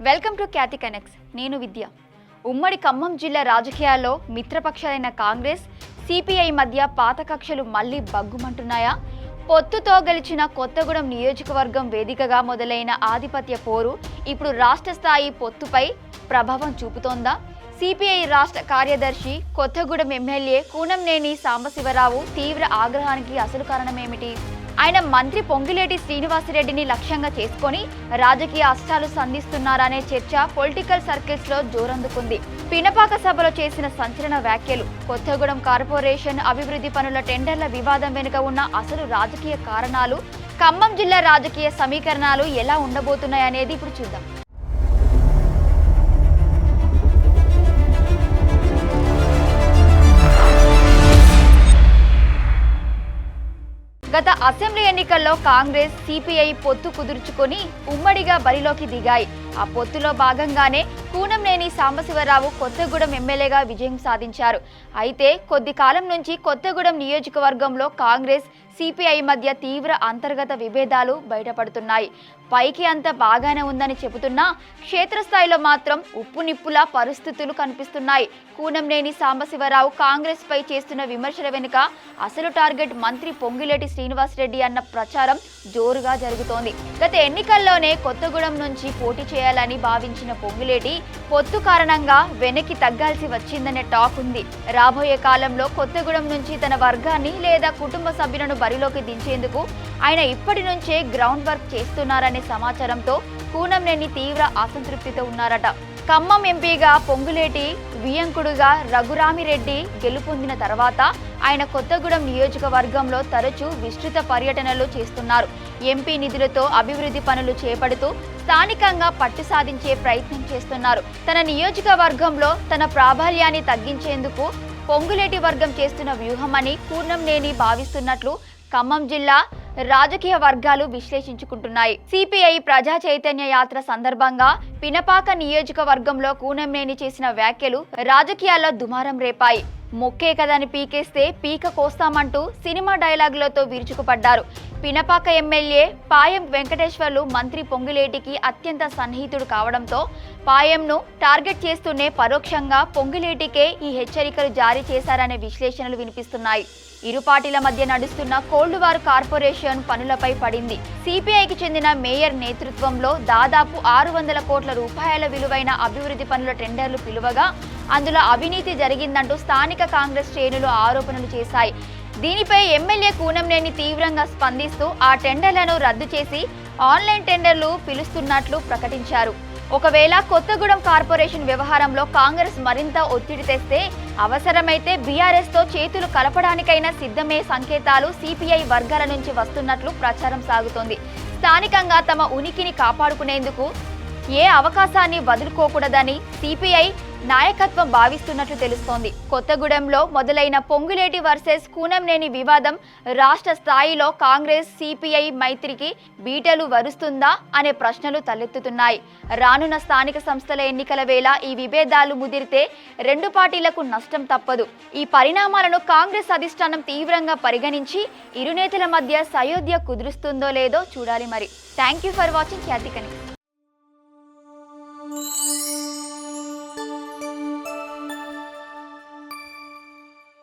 Welcome to Khyati connects. నేను విద్య. ఉమ్మడి ఖమ్మం జిల్లా రాజకీయాల్లో మిత్రపక్షాలైన కాంగ్రెస్, సిపిఐ మధ్య పాత కక్షలు మళ్లీ బగ్గుమంటున్నాయా? పొత్తుతో గెలిచిన కొత్తగూడెం నియోజకవర్గం వేదికగా మొదలైన ఆధిపత్య పోరు ఇప్పుడు రాష్ట్ర స్థాయి పొత్తుపై ప్రభావం చూపుతోందా? సిపిఐ రాష్ట్ర కార్యదర్శి, కొత్తగూడెం ఎమ్మెల్యే కూనంనేని సాంబశివరావు తీవ్ర ఆగ్రహానికి అసలు కారణమేమిటి? ఆయన మంత్రి పొంగిలేటి శ్రీనివాసరెడ్డిని లక్ష్యంగా చేసుకొని రాజకీయ అస్త్రాలు సంధిస్తున్నారనే చర్చ పొలిటికల్ సర్కిల్స్ లో జోరందుకుంది. పినపాక సభలో చేసిన సంచలన వ్యాఖ్యలు, కొత్తగూడెం కార్పొరేషన్ అభివృద్ధి పనుల టెండర్ల వివాదం వెనుక ఉన్న అసలు రాజకీయ కారణాలు, ఖమ్మం జిల్లా రాజకీయ సమీకరణాలు ఎలా ఉండబోతున్నాయనేది ఇప్పుడు చూద్దాం. గత అసెంబ్లీ ఎన్నికల్లో కాంగ్రెస్, సిపిఐ పొత్తు కుదుర్చుకొని ఉమ్మడిగా బరిలోకి దిగాయి. ఆ పొత్తులో భాగంగానే కూనంనేని సాంబశివరావు కొత్తగూడెం ఎమ్మెల్యేగా విజయం సాధించారు. అయితే కొద్ది కాలం నుంచి కొత్తగూడెం నియోజకవర్గంలో కాంగ్రెస్, సిపిఐ మధ్య తీవ్ర అంతర్గత విభేదాలు బయటపడుతున్నాయి. పైకి అంత బాగానే ఉందని చెబుతున్నా క్షేత్రస్థాయిలో మాత్రం ఉప్పు నిప్పులా పరిస్థితులు కనిపిస్తున్నాయి. కూనంనేని సాంబశివరావు కాంగ్రెస్ పై చేస్తున్న విమర్శల వెనుక అసలు టార్గెట్ మంత్రి పొంగిలేటి శ్రీనివాసరెడ్డి అన్న ప్రచారం జోరుగా జరుగుతోంది. గత ఎన్నికల్లోనే కొత్తగూడెం నుంచి పోటీ చేయాలని భావించిన పొంగిలేటి పొత్తు కారణంగా వెనక్కి తగ్గాల్సి వచ్చిందనే టాక్ ఉంది. రాబోయే కాలంలో కొత్తగూడెం నుంచి తన వర్గాన్ని లేదా కుటుంబ సభ్యులను బరిలోకి దించేందుకు ఆయన ఇప్పటి నుంచే గ్రౌండ్ వర్క్ చేస్తున్నారనే సమాచారంతో కూనంనేని తీవ్ర అసంతృప్తితో ఉన్నారట. ఖమ్మం ఎంపీగా పొంగులేటి వియంకుడుగా రఘురామిరెడ్డి గెలుపొందిన తర్వాత ఆయన కొత్తగూడెం నియోజకవర్గంలో తరచూ విస్తృత పర్యటనలు చేస్తున్నారు. ఎంపీ నిధులతో అభివృద్ధి పనులు చేపడుతూ స్థానికంగా పట్టు సాధించే ప్రయత్నం చేస్తున్నారు. తన నియోజకవర్గంలో తన ప్రాబల్యాన్ని తగ్గించేందుకు పొంగులేటి వర్గం చేస్తున్న వ్యూహమని కూనంనేని భావిస్తున్నట్లు ఖమ్మం జిల్లా రాజకీయ వర్గాలు విశ్లేషించుకుంటున్నాయి. సిపిఐ ప్రజా చైతన్య యాత్ర సందర్భంగా పినపాక నియోజకవర్గంలో కూనంనేని చేసిన వ్యాఖ్యలు రాజకీయాల్లో దుమారం రేపాయి. మొక్కే కదని పీకేస్తే పీక కోస్తామంటూ సినిమా డైలాగులతో విరుచుకుపడ్డారు. పినపాక ఎమ్మెల్యే పాయం వెంకటేశ్వర్లు మంత్రి పొంగిలేటికి అత్యంత సన్నిహితుడు కావడంతో పాయంను టార్గెట్ చేస్తూనే పరోక్షంగా పొంగిలేటికే ఈ హెచ్చరికలు జారీ చేశారనే విశ్లేషణలు వినిపిస్తున్నాయి. ఇరు పార్టీల మధ్య నడుస్తున్న కోల్డ్వార్ కార్పొరేషన్ పనులపై పడింది. సిపిఐకి చెందిన మేయర్ నేతృత్వంలో దాదాపు 600 కోట్ల రూపాయల విలువైన అభివృద్ధి పనుల టెండర్లు పిలువగా అందులో అవినీతి జరిగిందంటూ స్థానిక కాంగ్రెస్ శ్రేణులు ఆరోపణలు చేశాయి. దీనిపై ఎమ్మెల్యే కూనంనేని తీవ్రంగా స్పందిస్తూ ఆ టెండర్లను రద్దు చేసి ఆన్లైన్ టెండర్లు పిలుస్తున్నట్లు ప్రకటించారు. ఒకవేళ కొత్తగూడెం కార్పొరేషన్ వ్యవహారంలో కాంగ్రెస్ మరింత ఒత్తిడి తెస్తే అవసరమైతే బీఆర్ఎస్ తో చేతులు కలపడానికైనా సిద్ధమే సంకేతాలు సిపిఐ వర్గాల నుంచి వస్తున్నట్లు ప్రచారం సాగుతోంది. స్థానికంగా తమ ఉనికిని కాపాడుకునేందుకు ఏ అవకాశాన్ని వదులుకోకూడదని సిపిఐ నాయకత్వం భావిస్తున్నట్లు తెలుస్తోంది. కొత్తగూడెంలో మొదలైన పొంగులేటి వర్సెస్ కూనంనేని వివాదం రాష్ట్ర స్థాయిలో కాంగ్రెస్, సిపిఐ మైత్రికి బీటలు వరుస్తుందా అనే ప్రశ్నలు తలెత్తుతున్నాయి. రానున్న స్థానిక సంస్థల ఎన్నికల వేళ ఈ విభేదాలు ముదిరితే రెండు పార్టీలకు నష్టం తప్పదు. ఈ పరిణామాలను కాంగ్రెస్ అధిష్టానం తీవ్రంగా పరిగణించి ఇరు నేతల మధ్య సయోధ్య కుదురుస్తుందో లేదో చూడాలి. మరి thank you for watching Khyati connects.